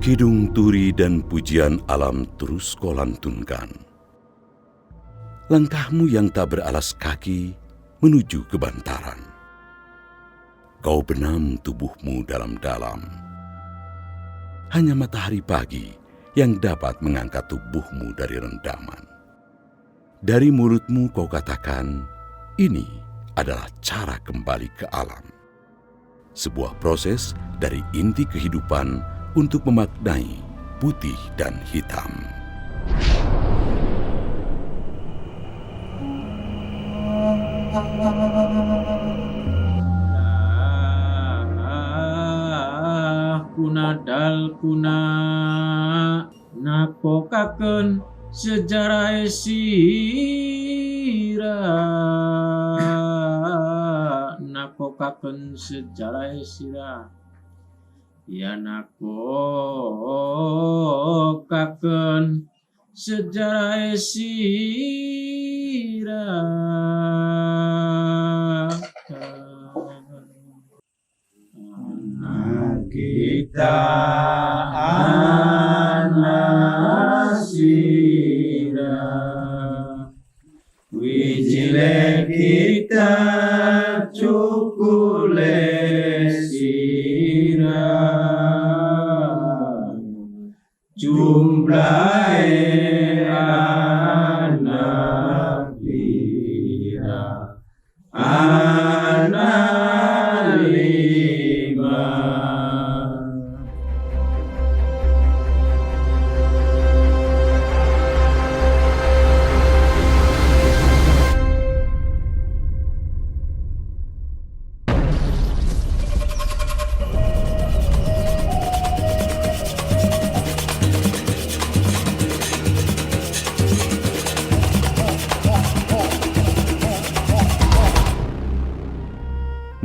Kidung turi dan pujian alam terus kau lantunkan. Langkahmu yang tak beralas kaki menuju kebantaran. Kau benam tubuhmu dalam-dalam. Hanya matahari pagi yang dapat mengangkat tubuhmu dari rendaman. Dari mulutmu kau katakan, ini adalah cara kembali ke alam. Sebuah proses dari inti kehidupan untuk memaknai putih dan hitam. Kuna dal kuna nakokaken sejarah sira nakokaken sejarah sira ya nakokaken sejarah sira. Kita anasira wijile kita cukule sira jumlahe anak lira anak lima.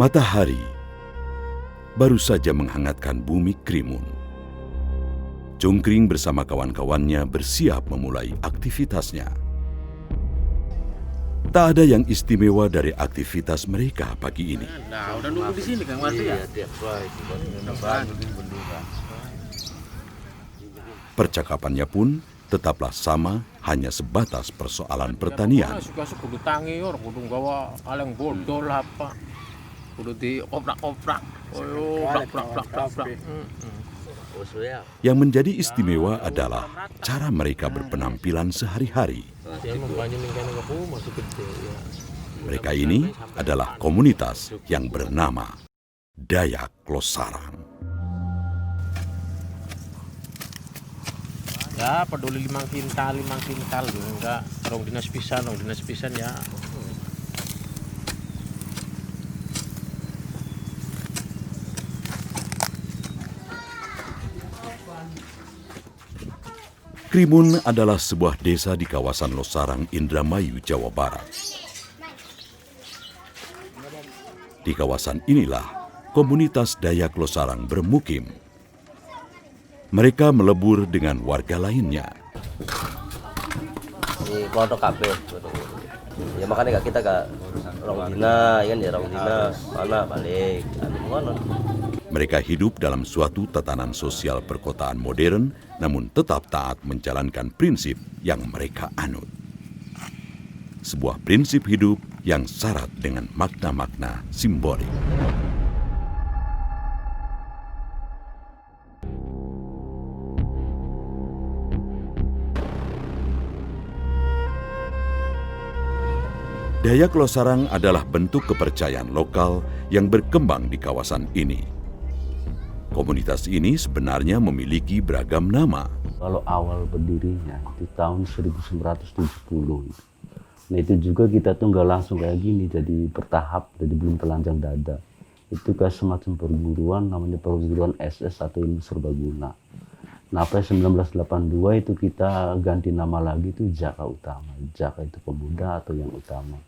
Matahari baru saja menghangatkan bumi Krimun. Cungkring bersama kawan-kawannya bersiap memulai aktivitasnya. Tak ada yang istimewa dari aktivitas mereka pagi ini. Nah, udah nunggu di sini Kang Wati ya? Percakapannya pun tetaplah sama, hanya sebatas persoalan pertanian. Suka-suka kudu tangi orang kudu gawa kaleng bodol apa. Kudu dioprak-oprak. Oprak. Yang menjadi istimewa adalah cara mereka berpenampilan sehari-hari. Mereka ini adalah komunitas yang bernama Dayak Losarang. Ya peduli 5 kintal enggak rong dinas pisan ya. Krimun adalah sebuah desa di kawasan Losarang, Indramayu, Jawa Barat. Di kawasan inilah komunitas Dayak Losarang bermukim. Mereka melebur dengan warga lainnya. Di kelompok kabeh. Ya makanya kita gak rong dina, kan ya rong dina mana balik. Mereka hidup dalam suatu tatanan sosial perkotaan modern, namun tetap taat menjalankan prinsip yang mereka anut. Sebuah prinsip hidup yang syarat dengan makna-makna simbolik. Dayak Losarang adalah bentuk kepercayaan lokal yang berkembang di kawasan ini. Komunitas ini sebenarnya memiliki beragam nama. Kalau awal berdirinya di tahun 1970, nah itu juga kita tuh nggak langsung kayak gini, jadi bertahap, jadi belum telanjang dada. Itu kayak semacam perguruan, namanya perguruan SS atau ilmu serbaguna. Nah, pada 1982 itu kita ganti nama lagi itu Jaka Utama. Jaka itu pemuda atau yang utama.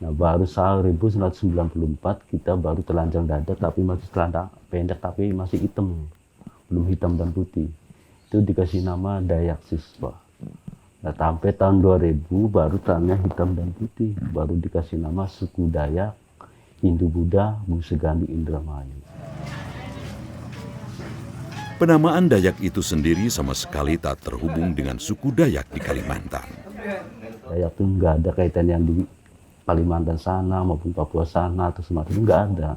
Nah, baru 1994 kita baru telanjang dada, tapi masih telanjang pendek, tapi masih hitam. Belum hitam dan putih. Itu dikasih nama Dayak Siswa. Nah, sampai tahun 2000 baru tanahnya hitam dan putih. Baru dikasih nama suku Dayak, Hindu Buddha, Busegani Indramayu. Penamaan Dayak itu sendiri sama sekali tak terhubung dengan suku Dayak di Kalimantan. Dayak tuh nggak ada kaitan yang di Kalimantan sana maupun Papua sana atau Sumatera itu nggak ada.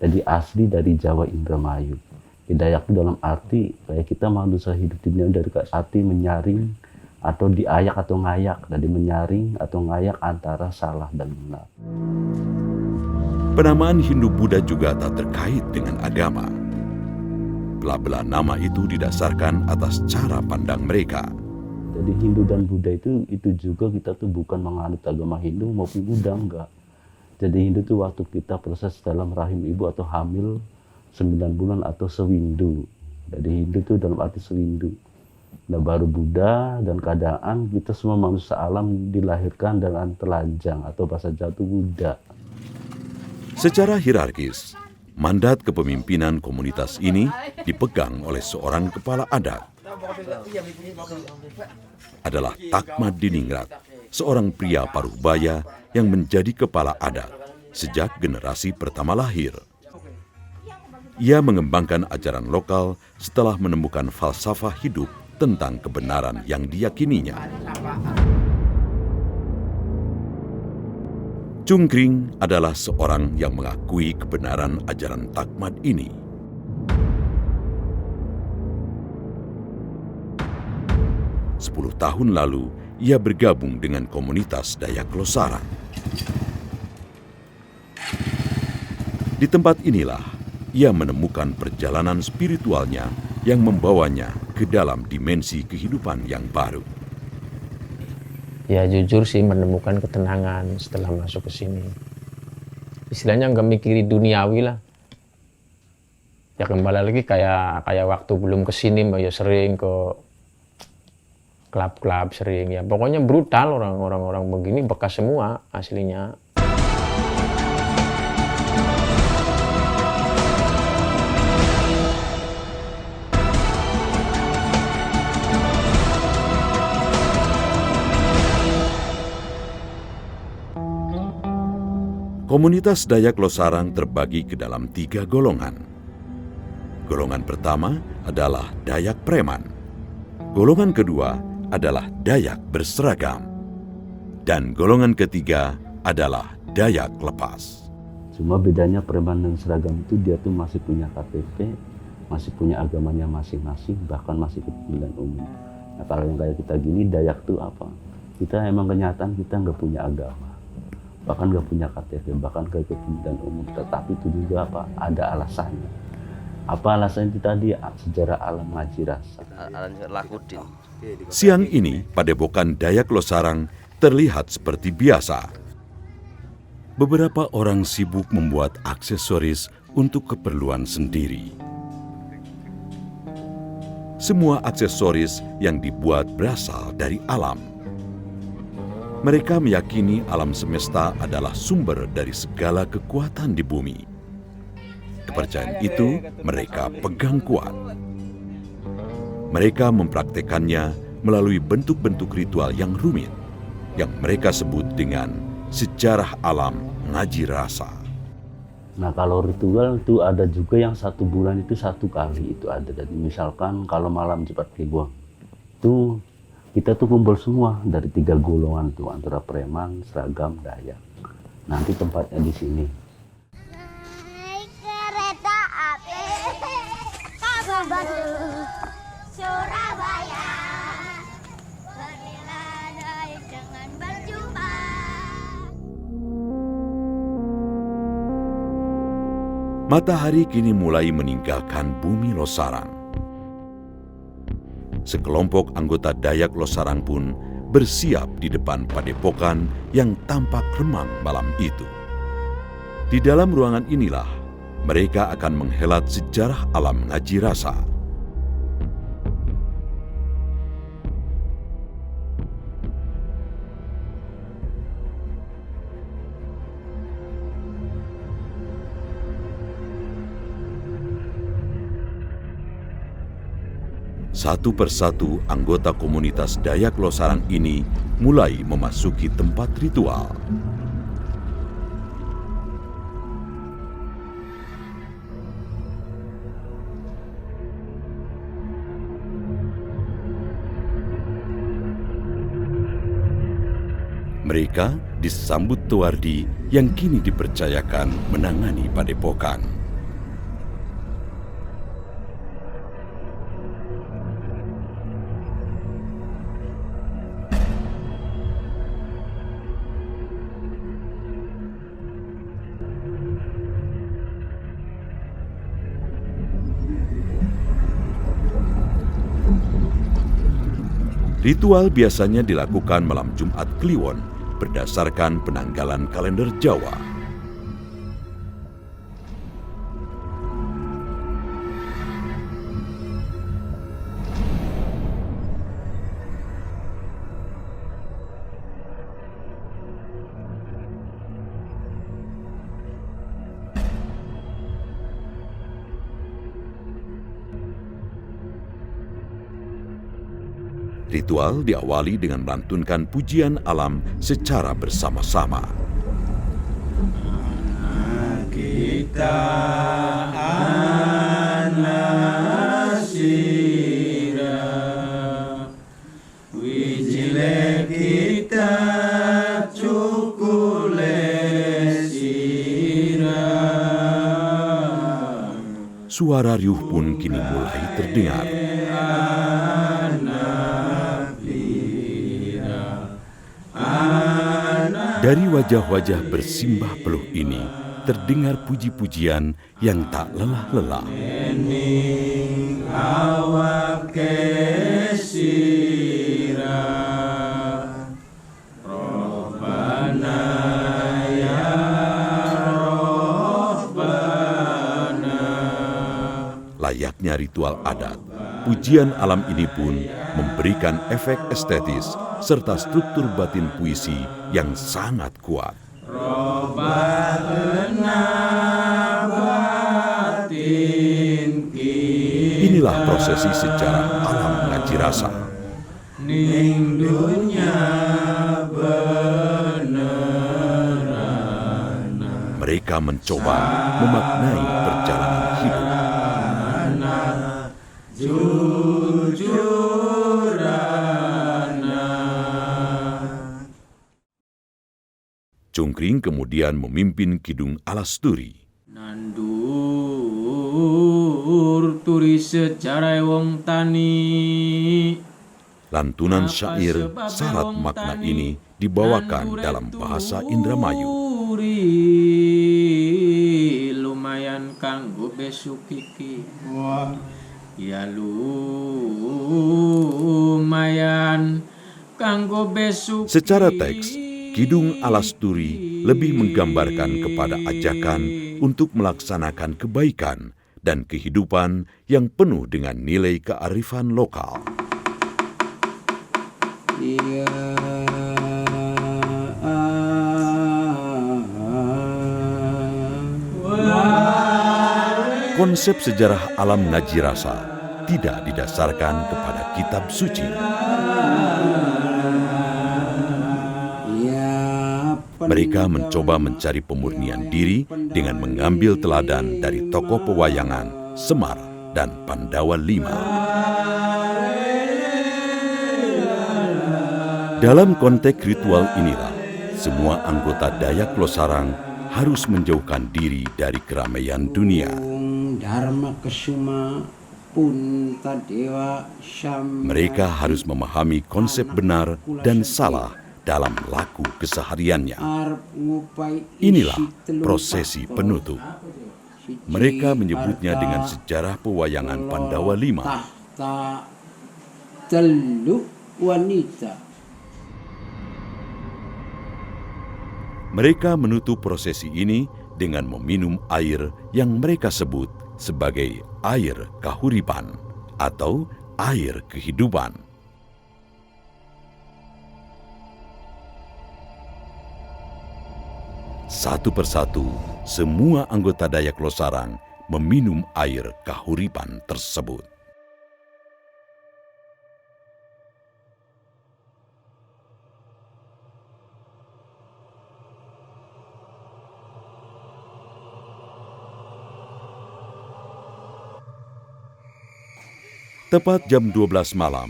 Jadi asli dari Jawa Indramayu. Di Dayak itu dalam arti kayak kita manusia hidup di dunia dari arti menyaring atau diayak atau ngayak. Jadi menyaring atau ngayak antara salah dan benar. Penamaan Hindu-Buddha juga tak terkait dengan agama. Belah-belah nama itu didasarkan atas cara pandang mereka. Jadi Hindu dan Buddha itu juga kita tuh bukan menganut agama Hindu maupun Buddha, enggak. Jadi Hindu tuh waktu kita proses dalam rahim ibu atau hamil 9 bulan atau sewindu. Jadi Hindu tuh dalam arti sewindu. Nah baru Buddha dan keadaan kita semua manusia alam dilahirkan dengan telanjang atau bahasa Jawa itu Buddha. Secara hierarkis, mandat kepemimpinan komunitas ini dipegang oleh seorang kepala adat. Adalah Takmat Diningrat, seorang pria Parubaya yang menjadi kepala adat sejak generasi pertama lahir. Ia mengembangkan ajaran lokal setelah menemukan falsafah hidup tentang kebenaran yang diyakininya. Cungkring adalah seorang yang mengakui kebenaran ajaran Takmat ini. Sepuluh tahun lalu, ia bergabung dengan komunitas Dayak Losarang. Di tempat inilah, ia menemukan perjalanan spiritualnya yang membawanya ke dalam dimensi kehidupan yang baru. Ya jujur sih menemukan ketenangan setelah masuk ke sini. Istilahnya nggak mikirin duniawi lah. Ya kembali lagi kayak waktu belum ke sini ya sering ke klub-klub sering ya. Pokoknya brutal orang-orang begini bekas semua aslinya. Komunitas Dayak Losarang terbagi ke dalam 3 golongan. Golongan pertama adalah Dayak Preman. Golongan kedua adalah Dayak berseragam. Dan golongan ketiga adalah Dayak lepas. Cuma bedanya preman dan seragam itu dia tuh masih punya KTP, masih punya agamanya masing-masing, bahkan masih ikut pemilihan umum. Nah kalau yang kayak kita gini, Dayak tuh apa? Kita emang kenyataan kita nggak punya agama. Bahkan nggak punya KTP, bahkan ke pemilihan umum, tetapi itu juga apa? Ada alasannya. Apa alasannya itu tadi? Sejarah alam ngaji rasa. Siang ini, padepokan Dayak Losarang terlihat seperti biasa. Beberapa orang sibuk membuat aksesoris untuk keperluan sendiri. Semua aksesoris yang dibuat berasal dari alam. Mereka meyakini alam semesta adalah sumber dari segala kekuatan di bumi. Kepercayaan itu mereka pegang kuat. Mereka mempraktekannya melalui bentuk-bentuk ritual yang rumit, yang mereka sebut dengan sejarah alam ngaji rasa. Nah kalau ritual itu ada juga yang 1 bulan itu 1 kali itu ada. Jadi misalkan kalau malam cepat kliwon itu kita tuh kumpul semua dari 3 golongan tuh antara preman, seragam, Dayak. Nanti tempatnya di sini. Naik kereta api kabur Bandung Surabaya. Pergilah naik dengan berjumpa. Matahari kini mulai meninggalkan bumi Losarang. Sekelompok anggota Dayak Losarang pun bersiap di depan padepokan yang tampak remang malam itu. Di dalam ruangan inilah, mereka akan menghelat sejarah alam ngaji rasa. Satu persatu anggota komunitas Dayak Losarang ini mulai memasuki tempat ritual. Mereka disambut Tuardi yang kini dipercayakan menangani padepokan. Ritual biasanya dilakukan malam Jumat Kliwon berdasarkan penanggalan kalender Jawa. Ritual diawali dengan melantunkan pujian alam secara bersama-sama. Kita anasira, wijile kita cukule sira. Suara riuh pun kini mulai terdengar. Dari wajah-wajah bersimbah peluh ini terdengar puji-pujian yang tak lelah-lelah. Awak kesira, Robbana ya Robbana. Layaknya ritual adat, pujian alam ini pun memberikan efek estetis serta struktur batin puisi yang sangat kuat. Inilah prosesi sejarah alam ngaji rasa. Ning dunya Mereka mencoba memaknai perjalanan hidup. Cungkring kemudian memimpin Kidung Alasturi. nandur turi secara wong tani. Lantunan syair syarat makna ini dibawakan dalam bahasa Indramayu. Lumayan kanggo besuk kiki. Ya lumayan kanggo besuk. Secara teks, Kidung Alasturi lebih menggambarkan kepada ajakan untuk melaksanakan kebaikan dan kehidupan yang penuh dengan nilai kearifan lokal. Konsep sejarah alam ngaji rasa tidak didasarkan kepada kitab suci. Mereka mencoba mencari pemurnian diri dengan mengambil teladan dari tokoh pewayangan Semar dan Pandawa V. Dalam konteks ritual inilah, semua anggota Dayak Losarang harus menjauhkan diri dari keramaian dunia. Mereka harus memahami konsep benar dan salah dalam laku kesehariannya. Inilah prosesi penutup. Mereka menyebutnya dengan sejarah pewayangan Pandawa V. Mereka menutup prosesi ini dengan meminum air yang mereka sebut sebagai air kahuripan atau air kehidupan. Satu persatu, semua anggota Dayak Losarang meminum air kahuripan tersebut. Tepat jam 12 malam,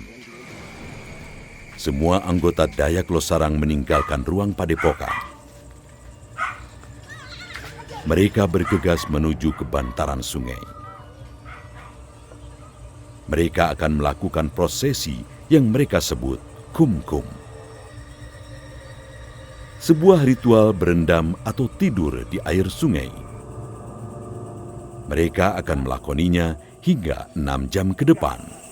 Semua anggota Dayak Losarang meninggalkan ruang padepokan. Mereka bergegas menuju ke bantaran sungai. Mereka akan melakukan prosesi yang mereka sebut kumkum. Sebuah ritual berendam atau tidur di air sungai. Mereka akan melakoninya hingga 6 jam ke depan.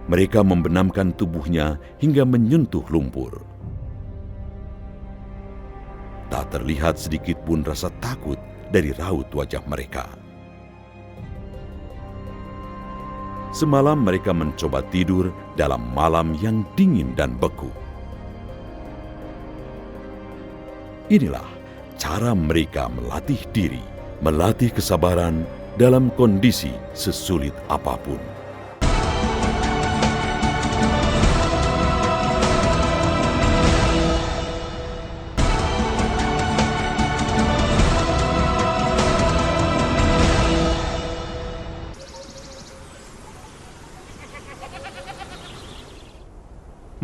Mereka membenamkan tubuhnya hingga menyentuh lumpur. Tak terlihat sedikit pun rasa takut dari raut wajah mereka. Semalam mereka mencoba tidur dalam malam yang dingin dan beku. Inilah cara mereka melatih diri, melatih kesabaran dalam kondisi sesulit apapun.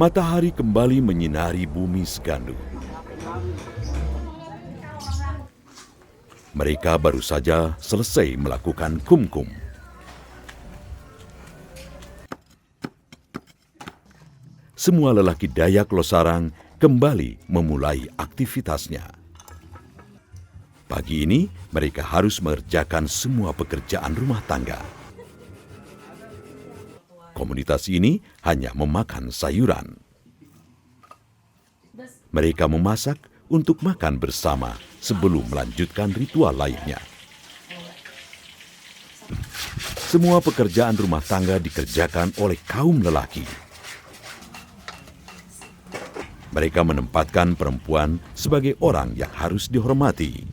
Matahari kembali menyinari bumi Segandu. Mereka baru saja selesai melakukan kumkum. Semua lelaki Dayak Losarang kembali memulai aktivitasnya. Pagi ini mereka harus mengerjakan semua pekerjaan rumah tangga. Komunitas ini hanya memakan sayuran. Mereka memasak untuk makan bersama sebelum melanjutkan ritual lainnya. Semua pekerjaan rumah tangga dikerjakan oleh kaum lelaki. Mereka menempatkan perempuan sebagai orang yang harus dihormati.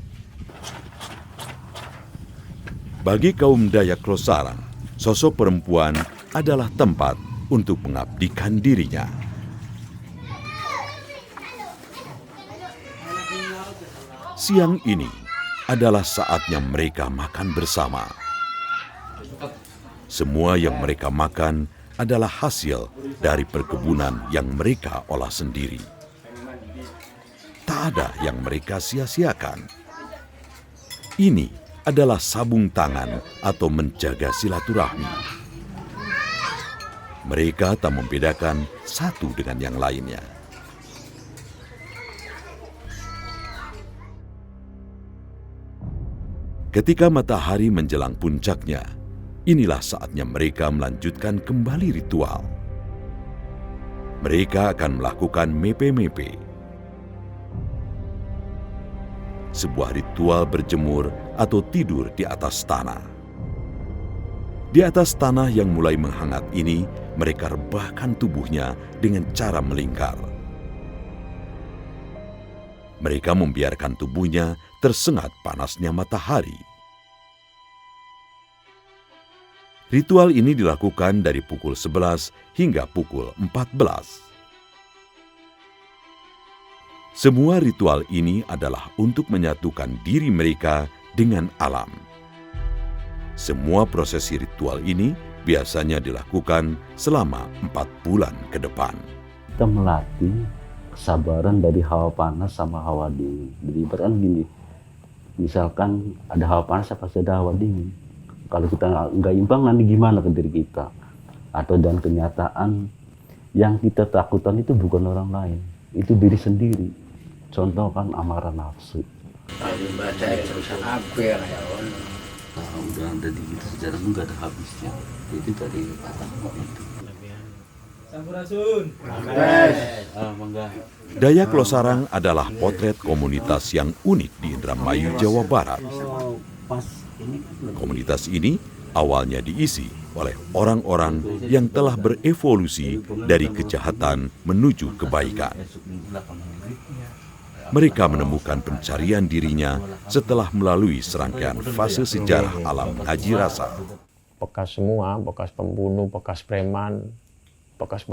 Bagi kaum Dayak Losarang, sosok perempuan adalah tempat untuk mengabdikan dirinya. Siang ini adalah saatnya mereka makan bersama. Semua yang mereka makan adalah hasil dari perkebunan yang mereka olah sendiri. Tak ada yang mereka sia-siakan. Ini adalah sabung tangan atau menjaga silaturahmi. Mereka tak membedakan satu dengan yang lainnya. Ketika matahari menjelang puncaknya, inilah saatnya mereka melanjutkan kembali ritual. Mereka akan melakukan mepe-mepe. Sebuah ritual berjemur atau tidur di atas tanah. Di atas tanah yang mulai menghangat ini, mereka rebahkan tubuhnya dengan cara melingkar. Mereka membiarkan tubuhnya tersengat panasnya matahari. Ritual ini dilakukan dari pukul 11 hingga pukul 14. Semua ritual ini adalah untuk menyatukan diri mereka dengan alam. Semua prosesi ritual ini biasanya dilakukan selama 4 bulan ke depan. Kita melatih kesabaran dari hawa panas sama hawa dingin. Jadi ibaratkan gini, misalkan ada hawa panas pasti ada hawa dingin. Kalau kita nggak imbang nanti gimana ke diri kita? Atau dan kenyataan yang kita takutkan itu bukan orang lain, itu diri sendiri. Contoh kan amarah nafsu. Udah ada di kita sejarah nggak ada habisnya. Itu dari itu. Dayak Losarang adalah potret komunitas yang unik di Indramayu, Jawa Barat. Komunitas ini awalnya diisi oleh orang-orang yang telah berevolusi dari kejahatan menuju kebaikan. mereka menemukan pencarian dirinya setelah melalui serangkaian fase sejarah alam Ngaji Rasa. Bekas semua, bekas pembunuh, bekas preman, bekas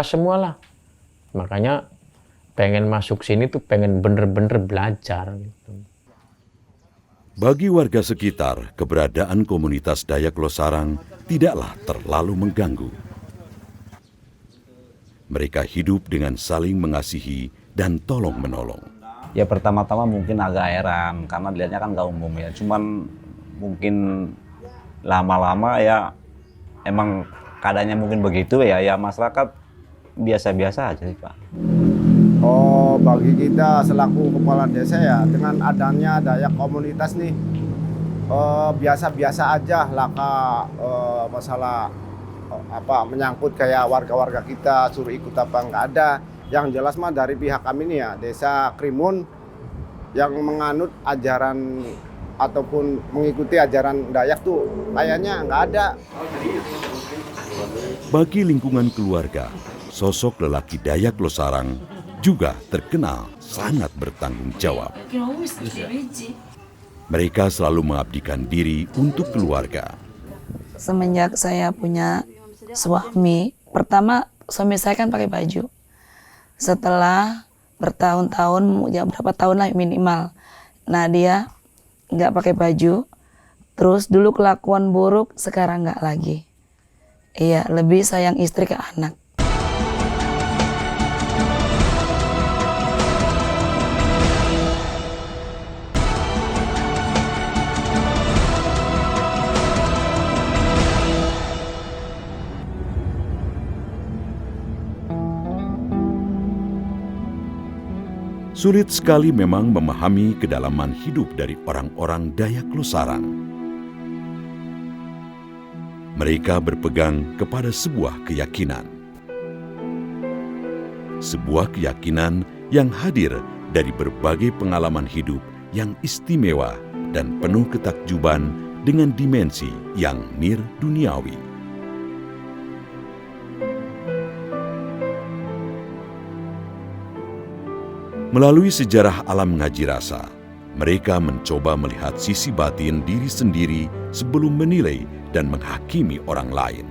semua lah. Makanya pengen masuk sini tuh pengen bener-bener belajar gitu. Bagi warga sekitar, keberadaan komunitas Dayak Losarang tidaklah terlalu mengganggu. Mereka hidup dengan saling mengasihi dan tolong-menolong. Ya pertama-tama mungkin agak heran karena dilihatnya kan nggak umum ya. Cuman mungkin lama-lama ya emang keadaannya mungkin begitu ya. Ya masyarakat biasa-biasa aja sih Pak. Oh, bagi kita selaku kepala desa ya dengan adanya Dayak komunitas nih biasa-biasa aja lah masalah menyangkut kayak warga-warga kita suruh ikut apa nggak ada. Yang jelas mah dari pihak kami nih ya Desa Krimun yang menganut ajaran ataupun mengikuti ajaran Dayak tuh kayaknya nggak ada. Bagi lingkungan keluarga, sosok lelaki Dayak Losarang juga terkenal sangat bertanggung jawab. Mereka selalu mengabdikan diri untuk keluarga. Semenjak saya punya suami, pertama suami saya kan pakai baju. Setelah bertahun-tahun, ya berapa tahun lah minimal. Nah dia nggak pakai baju, terus dulu kelakuan buruk, sekarang nggak lagi. Iya, lebih sayang istri ke anak. Sulit sekali memang memahami kedalaman hidup dari orang-orang Dayak Losarang. Mereka berpegang kepada sebuah keyakinan. Sebuah keyakinan yang hadir dari berbagai pengalaman hidup yang istimewa dan penuh ketakjuban dengan dimensi yang nir duniawi. Melalui sejarah alam Ngaji Rasa, mereka mencoba melihat sisi batin diri sendiri sebelum menilai dan menghakimi orang lain.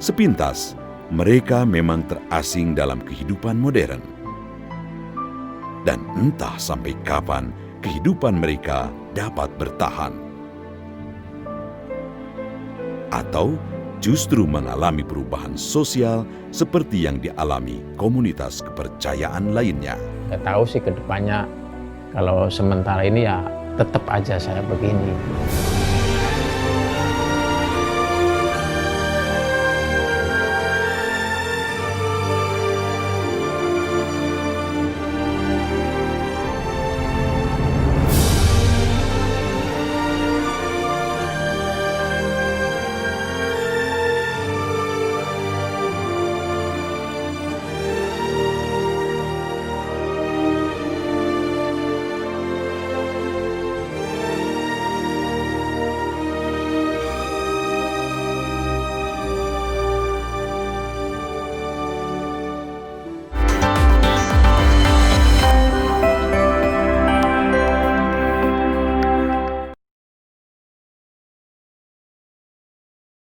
Sepintas, mereka memang terasing dalam kehidupan modern. Dan entah sampai kapan kehidupan mereka dapat bertahan. Atau justru mengalami perubahan sosial seperti yang dialami komunitas kepercayaan lainnya. Saya tahu sih ke depannya kalau sementara ini ya tetap aja saya begini.